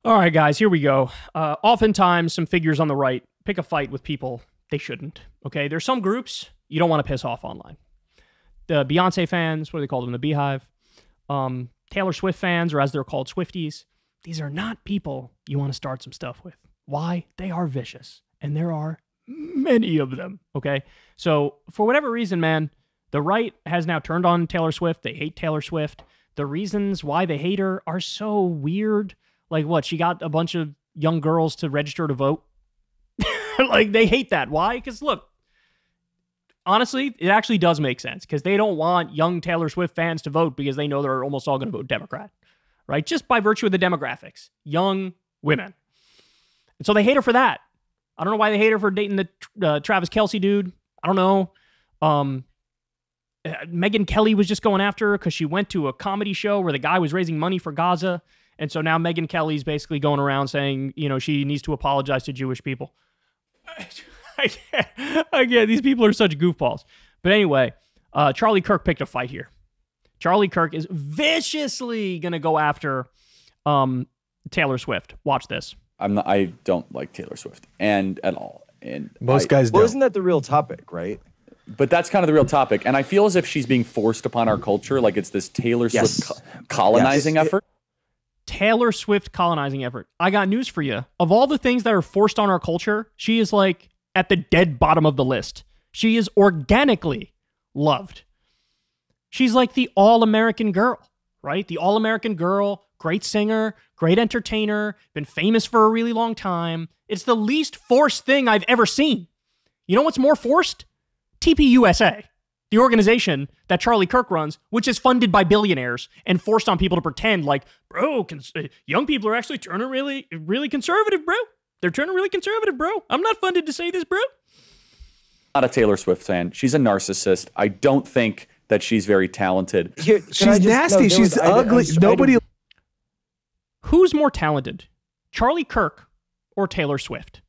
All right, guys, here we go. Oftentimes, some figures on the right pick a fight with people they shouldn't, okay? There's some groups you don't want to piss off online. The Beyonce fans, what do they call them, the Beehive? Taylor Swift fans, or as they're called, Swifties. These are not people you want to start some stuff with. Why? They are vicious, and there are many of them, okay? So, for whatever reason, man, the right has now turned on Taylor Swift. They hate Taylor Swift. The reasons why they hate her are so weird. Like, what, she got a bunch of young girls to register to vote? Like, they hate that. Why? Because, look, honestly, it actually does make sense, because they don't want young Taylor Swift fans to vote because they know they're almost all going to vote Democrat, right? Just by virtue of the demographics. Young women. And so they hate her for that. I don't know why they hate her for dating the Travis Kelce dude. I don't know. Megyn Kelly was just going after her because she went to a comedy show where the guy was raising money for Gaza. And so now Megyn Kelly's basically going around saying, you know, she needs to apologize to Jewish people. I get these people are such goofballs. But anyway, Charlie Kirk picked a fight here. Charlie Kirk is viciously going to go after Taylor Swift. Watch this. I don't like Taylor Swift and at all. And most guys don't. Well, isn't that the real topic, right? But that's kind of the real topic. And I feel as if she's being forced upon our culture. Like it's this Taylor Swift colonizing effort. Taylor Swift colonizing effort. I got news for you. Of all the things that are forced on our culture, she is like at the dead bottom of the list. She is organically loved. She's like the all-American girl, right? The all-American girl, great singer, great entertainer, been famous for a really long time. It's the least forced thing I've ever seen. You know what's more forced? TPUSA, the organization that Charlie Kirk runs, which is funded by billionaires and forced on people to pretend like, bro, young people are actually turning really, really conservative, bro. They're turning really conservative, bro. I'm not funded to say this, bro. Not a Taylor Swift fan. She's a narcissist. I don't think that she's very talented. She's nasty. She's ugly. Nobody. Who's more talented, Charlie Kirk or Taylor Swift?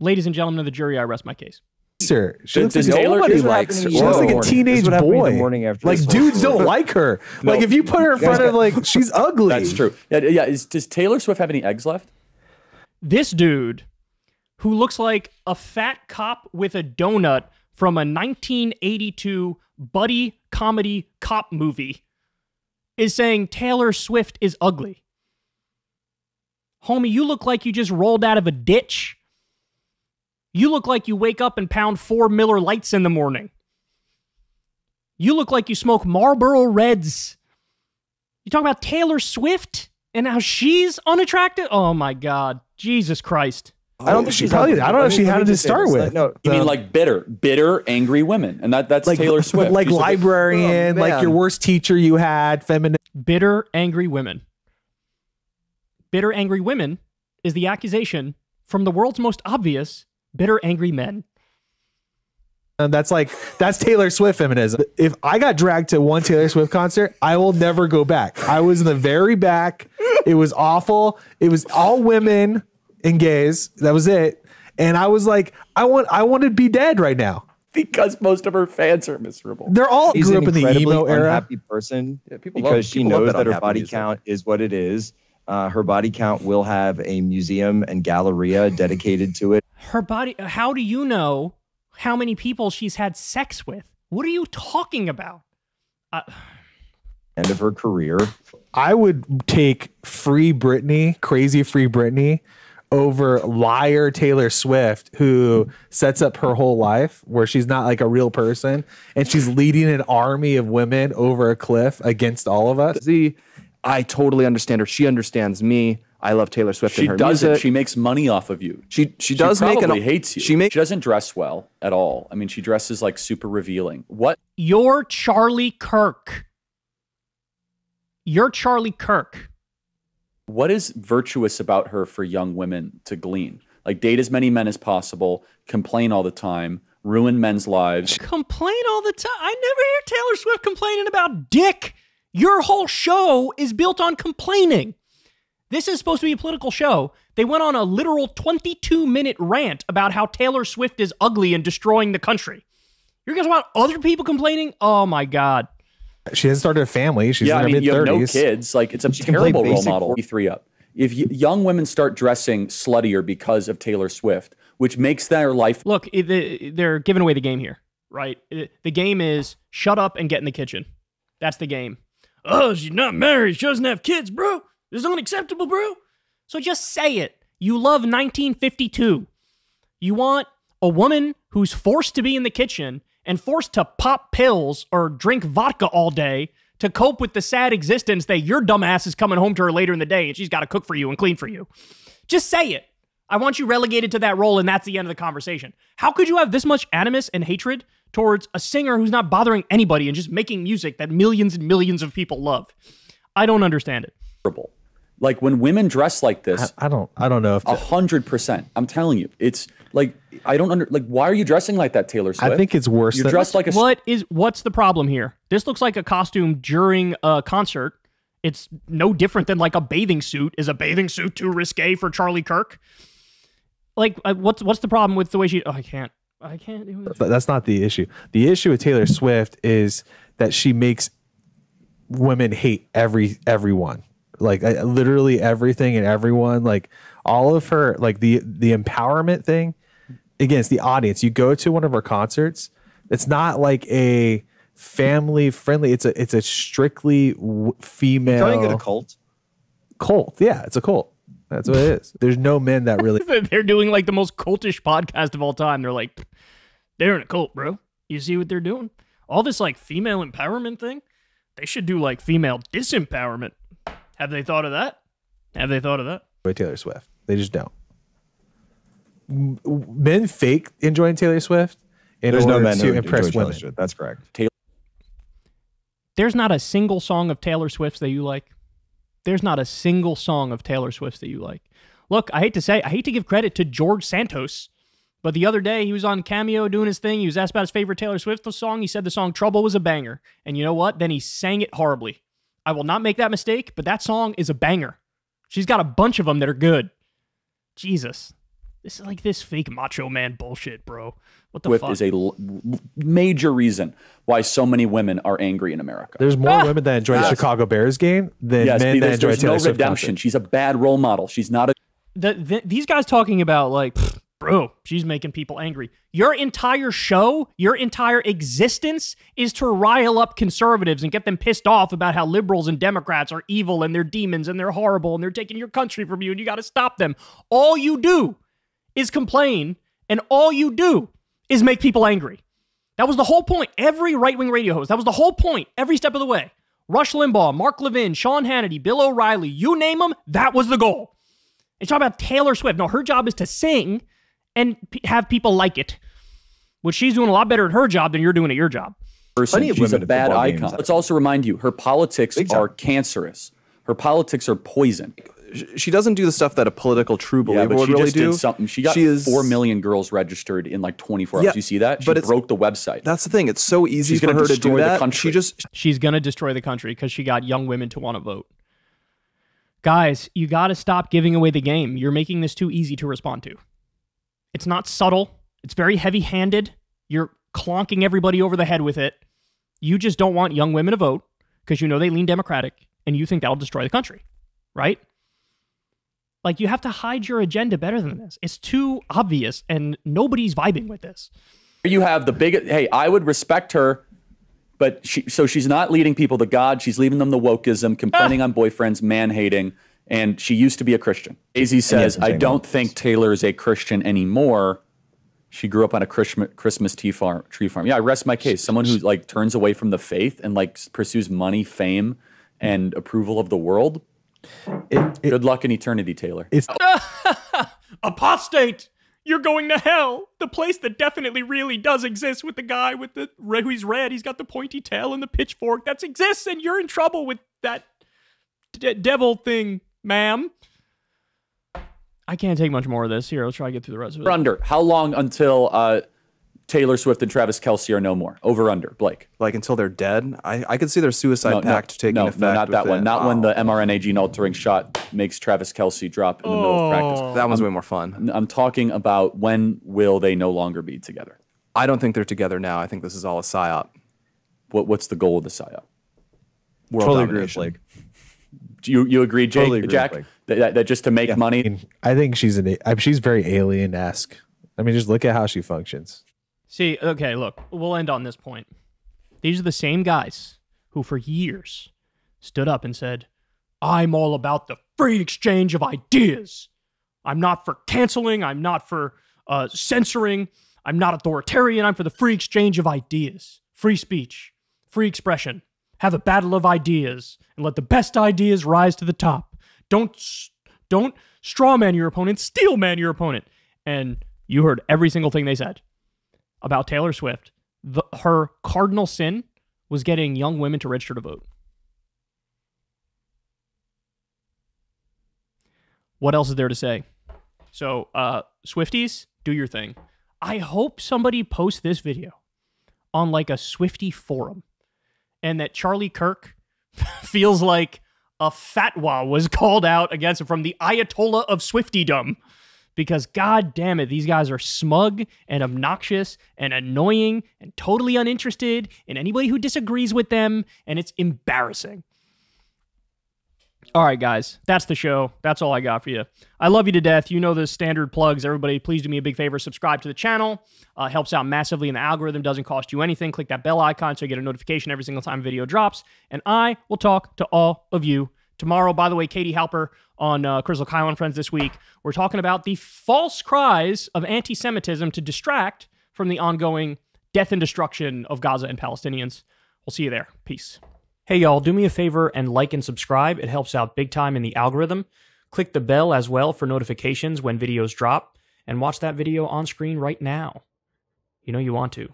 Ladies and gentlemen of the jury, I rest my case. Sir, she looks like Taylor- nobody here's what likes her. happened She to looks you. like a teenage This is what happened to me boy. the morning after Like this dudes whole- don't like her. No. Like if you put her in front of like she's ugly. That's true. Yeah. Does Taylor Swift have any eggs left? This dude, who looks like a fat cop with a donut from a 1982 buddy comedy cop movie, is saying Taylor Swift is ugly. Homie, you look like you just rolled out of a ditch. You look like you wake up and pound 4 Miller Lights in the morning. You look like you smoke Marlboro Reds. You talk about Taylor Swift and how she's unattractive? Oh my God. Jesus Christ. I don't think she probably. I don't know if she had it to start with. No, You mean like bitter, angry women, and that's like Taylor Swift. like She's librarian, like your worst teacher you had, feminine. Bitter, angry women. Bitter, angry women is the accusation from the world's most obvious bitter, angry men. And that's Taylor Swift feminism. If I got dragged to one Taylor Swift concert, I will never go back. I was in the very back. It was awful. It was all women and gays. That was it. And I was like, I want to be dead right now. because most of her fans are miserable. They're all She's grew an up in the incredibly emo era. unhappy person people because she love knows that that her unhappy body music. count is what it is. Her body count will have a museum and galleria dedicated to it. Her body, how do you know how many people she's had sex with? What are you talking about? End of her career. I would take Free Britney, Crazy Free Britney, over liar Taylor Swift, who sets up her whole life where she's not like a real person and she's leading an army of women over a cliff against all of us. I totally understand her. She understands me. I love Taylor Swift She and her does music. it. She makes money off of you. She does make probably hates you. She doesn't dress well at all. I mean, she dresses like super revealing. What? You're Charlie Kirk. You're Charlie Kirk. What is virtuous about her for young women to glean? Like, date as many men as possible, complain all the time, ruin men's lives. Complain all the time. I never hear Taylor Swift complaining about dick. Your whole show is built on complaining. This is supposed to be a political show. They went on a literal 22-minute rant about how Taylor Swift is ugly and destroying the country. You're going to talk about other people complaining? Oh, my God. She hasn't started a family. She's Yeah, in I her mean, mid you have no 30s. kids. Like, it's a She can play terrible role basic model. 3 up. If young women start dressing sluttier because of Taylor Swift, which makes their life Look, they're giving away the game here, right? The game is shut up and get in the kitchen. That's the game. Oh, she's not married. She doesn't have kids, bro. This is unacceptable, bro. So just say it. You love 1952. You want a woman who's forced to be in the kitchen and forced to pop pills or drink vodka all day to cope with the sad existence that your dumbass is coming home to her later in the day and she's got to cook for you and clean for you. Just say it. I want you relegated to that role, and that's the end of the conversation. How could you have this much animus and hatred towards a singer who's not bothering anybody and just making music that millions and millions of people love? I don't understand it. terrible. Like, when women dress like this, I don't know if 100%. I'm telling you, it's like, I don't why are you dressing like that, Taylor Swift? I think it's worse. You're dressed like a What's the problem here? This looks like a costume during a concert. It's no different than like a bathing suit. Is a bathing suit too risque for Charlie Kirk? Like, what's the problem with the way she? Oh, I can't do it. But that's not the issue. The issue with Taylor Swift is that she makes women hate everyone. Like, literally everything and everyone. Like, all of her, like the empowerment thing. Again, it's the audience. You go to one of her concerts. It's not like a family friendly. It's a strictly female. You're calling it a cult? Cult. Yeah, it's a cult. That's what it is. There's no men that really. They're doing like the most cultish podcast of all time. They're like, they're in a cult, bro. You see what they're doing? All this like female empowerment thing. They should do like female disempowerment. Have they thought of that? With Taylor Swift, they just don't. Men fake enjoying Taylor Swift in There's no order men to who impress enjoy Taylor women. Swift. That's correct. There's not a single song of Taylor Swift's that you like. There's not a single song of Taylor Swift's that you like. Look, I hate to give credit to George Santos, but the other day he was on Cameo doing his thing. He was asked about his favorite Taylor Swift song. He said the song Trouble was a banger. And you know what? Then he sang it horribly. I will not make that mistake, but that song is a banger. She's got a bunch of them that are good. Jesus. This is like this fake macho man bullshit, bro. What the fuck? is a major reason why so many women are angry in America. There's more women that enjoy the Chicago Bears game than men that enjoy there's Taylor no Swift redemption. concert. She's a bad role model. She's not a These guys talking about like, bro, she's making people angry. Your entire show, your entire existence is to rile up conservatives and get them pissed off about how liberals and Democrats are evil and they're demons and they're horrible and they're taking your country from you and you got to stop them. All you do is complain and all you do is make people angry. That was the whole point. Every right-wing radio host, that was the whole point every step of the way. Rush Limbaugh, Mark Levin, Sean Hannity, Bill O'Reilly, you name them, that was the goal. It's talking about Taylor Swift. No, her job is to sing and have people like it, which she's doing a lot better at her job than you're doing at your job. person. Plenty of She's a women at bad football icon. games. Let's also remind you, her politics Big time. are cancerous. Her politics are poison. She doesn't do the stuff that a political true Yeah, believer but would she really just do. did something. She got 4 million girls registered in like 24 hours. Yeah, You see that? She but it's- broke the website. That's the thing. It's so easy She's for gonna her to destroy do the that. country. She's going to destroy the country because she got young women to want to vote. Guys, you got to stop giving away the game. You're making this too easy to respond to. It's not subtle. It's very heavy-handed. You're clonking everybody over the head with it. You just don't want young women to vote because you know they lean Democratic and you think that'll destroy the country, right? Like, you have to hide your agenda better than this. It's too obvious and nobody's vibing with this. You have the biggest. Hey, I would respect her, but she's not leading people to God. She's leading them to wokeism, complaining on boyfriends, man-hating, and she used to be a Christian. Daisy says, I don't think Taylor is a Christian anymore. She grew up on a Christmas tree farm. Yeah, I rest my case. Someone who like turns away from the faith and like pursues money, fame, and approval of the world. Good luck in eternity, Taylor. Apostate! You're going to hell. The place that definitely really does exist with the guy with the who's red. He's got the pointy tail and the pitchfork. That exists, and you're in trouble with that devil thing, ma'am. I can't take much more of this. Here, let's try to get through the rest of it. Over under. How long until Taylor Swift and Travis Kelce are no more? Over under, Blake. Like until they're dead. I could see their suicide pact taking effect. No, not that with one. it. Not when the mRNA gene altering shot makes Travis Kelce drop in the middle of practice. That one's way more fun. I'm talking about when will they no longer be together? I don't think they're together now. I think this is all a psyop. What's the goal of the psyop? world Totally agree with domination. Blake. Do you agree, Jake, Totally agree with Jack? Blake. That just to make I money. mean, I think she's very alien-esque. I mean, just look at how she functions. See, okay, look, we'll end on this point. These are the same guys who for years stood up and said, I'm all about the free exchange of ideas. I'm not for canceling. I'm not for censoring. I'm not authoritarian. I'm for the free exchange of ideas. Free speech. Free expression. Have a battle of ideas and let the best ideas rise to the top. Don't straw man your opponent. Steel man your opponent. And you heard every single thing they said about Taylor Swift. Her cardinal sin was getting young women to register to vote. What else is there to say? So, Swifties, do your thing. I hope somebody posts this video on like a Swiftie forum and that Charlie Kirk feels like a fatwa was called out against him from the Ayatollah of Swiftiedom. Because god damn it, these guys are smug and obnoxious and annoying and totally uninterested in anybody who disagrees with them, and it's embarrassing. All right, guys, that's the show. That's all I got for you. I love you to death. You know the standard plugs. Everybody, please do me a big favor. Subscribe to the channel. Helps out massively in the algorithm. Doesn't cost you anything. Click that bell icon so you get a notification every single time a video drops. And I will talk to all of you tomorrow. By the way, Katie Halper on Crystal Kyle and Friends this week. We're talking about the false cries of anti-Semitism to distract from the ongoing death and destruction of Gaza and Palestinians. We'll see you there. Peace. Hey, y'all, do me a favor and like and subscribe. It helps out big time in the algorithm. Click the bell as well for notifications when videos drop, and watch that video on screen right now. You know you want to.